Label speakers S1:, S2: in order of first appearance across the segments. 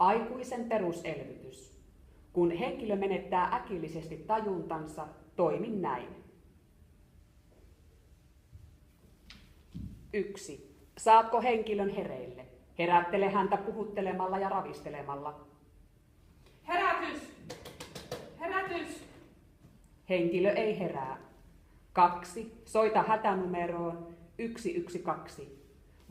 S1: Aikuisen peruselvytys. Kun henkilö menettää äkillisesti tajuntansa, toimin näin. 1. Saatko henkilön hereille? Herättele häntä puhuttelemalla ja ravistelemalla.
S2: Herätys! Herätys!
S1: Henkilö ei herää. 2. Soita hätänumeroon 112.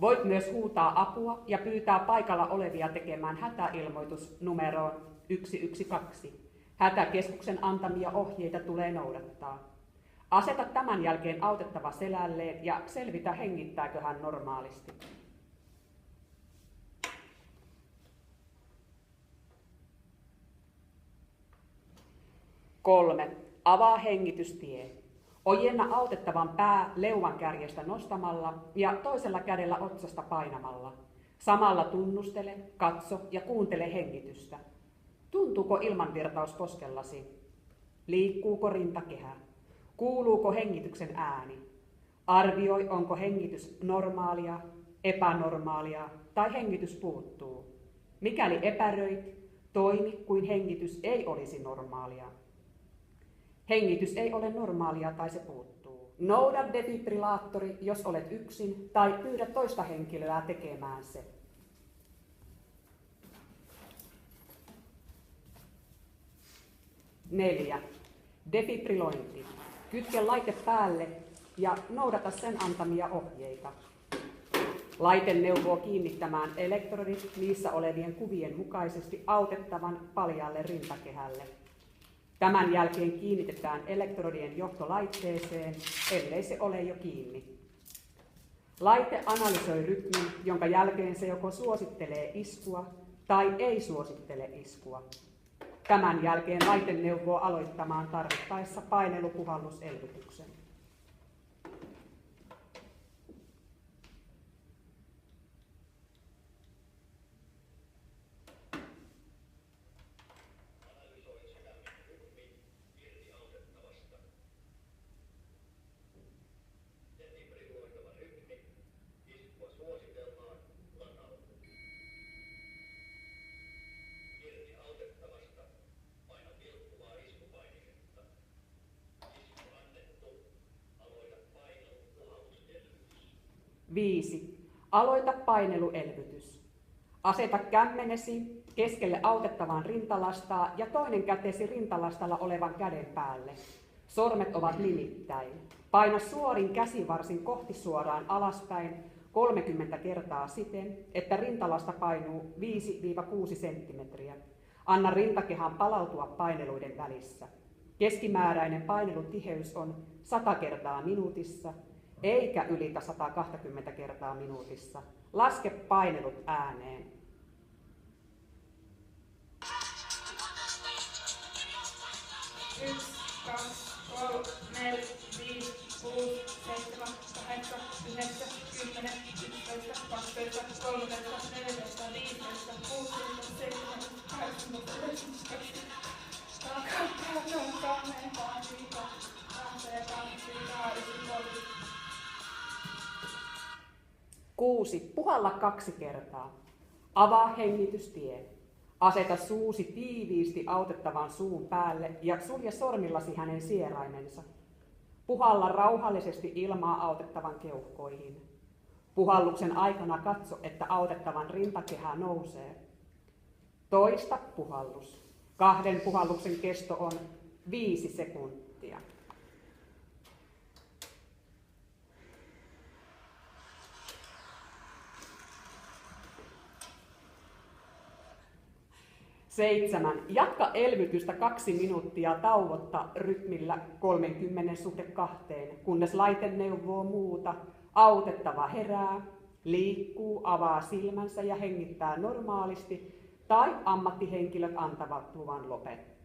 S1: Voit myös huutaa apua ja pyytää paikalla olevia tekemään hätäilmoitus numeroon 112. Hätäkeskuksen antamia ohjeita tulee noudattaa. Aseta tämän jälkeen autettava selälleen ja selvitä, hengittääkö hän normaalisti. 3. Avaa hengitystie. Ojenna autettavan pää leuan kärjestä nostamalla ja toisella kädellä otsasta painamalla. Samalla tunnustele, katso ja kuuntele hengitystä. Tuntuuko ilmanvirtaus poskellasi? Liikkuuko rintakehä? Kuuluuko hengityksen ääni? Arvioi, onko hengitys normaalia, epänormaalia tai hengitys puuttuu. Mikäli epäröit, toimi kuin hengitys ei olisi normaalia. Hengitys ei ole normaalia tai se puuttuu. Nouda defibrillaattori, jos olet yksin, tai pyydä toista henkilöä tekemään se. 4. Defibrillointi. Kytke laite päälle ja noudata sen antamia ohjeita. Laite neuvoo kiinnittämään elektrodit niissä olevien kuvien mukaisesti autettavan paljaalle rintakehälle. Tämän jälkeen kiinnitetään elektrodien johto laitteeseen, ellei se ole jo kiinni. Laite analysoi rytmin, jonka jälkeen se joko suosittelee iskua tai ei suosittele iskua. Tämän jälkeen laite neuvoo aloittamaan tarvittaessa painelupuhalluselvytyksen. 5. Aloita paineluelvytys. Aseta kämmenesi keskelle autettavan rintalastaa ja toinen kätesi rintalastalla olevan käden päälle. Sormet ovat limittäin. Paina suorin käsivarsin kohti suoraan alaspäin 30 kertaa siten, että rintalasta painuu 5-6 senttimetriä. Anna rintakehan palautua paineluiden välissä. Keskimääräinen painelutiheys on 100 kertaa minuutissa, eikä ylitä 120 kertaa minuutissa. Laske painelut ääneen.
S2: 1, 2, 3, 4, 5, 6, 7, 8, 9, 10, 11, 12, 13, 14, 15, 16, 17, 18, 19,
S1: 6. Puhalla 2 kertaa. Avaa hengitystie. Aseta suusi tiiviisti autettavan suun päälle ja sulje sormillasi hänen sieraimensa. Puhalla rauhallisesti ilmaa autettavan keuhkoihin. Puhalluksen aikana katso, että autettavan rintakehä nousee. Toista puhallus. 2 puhalluksen kesto on 5 sekuntia. 7. Jatka elvytystä 2 minuuttia tauotta rytmillä 30/2, kunnes laite neuvoo muuta. Autettava herää, liikkuu, avaa silmänsä ja hengittää normaalisti, tai ammattihenkilöt antavat luvan lopettaa.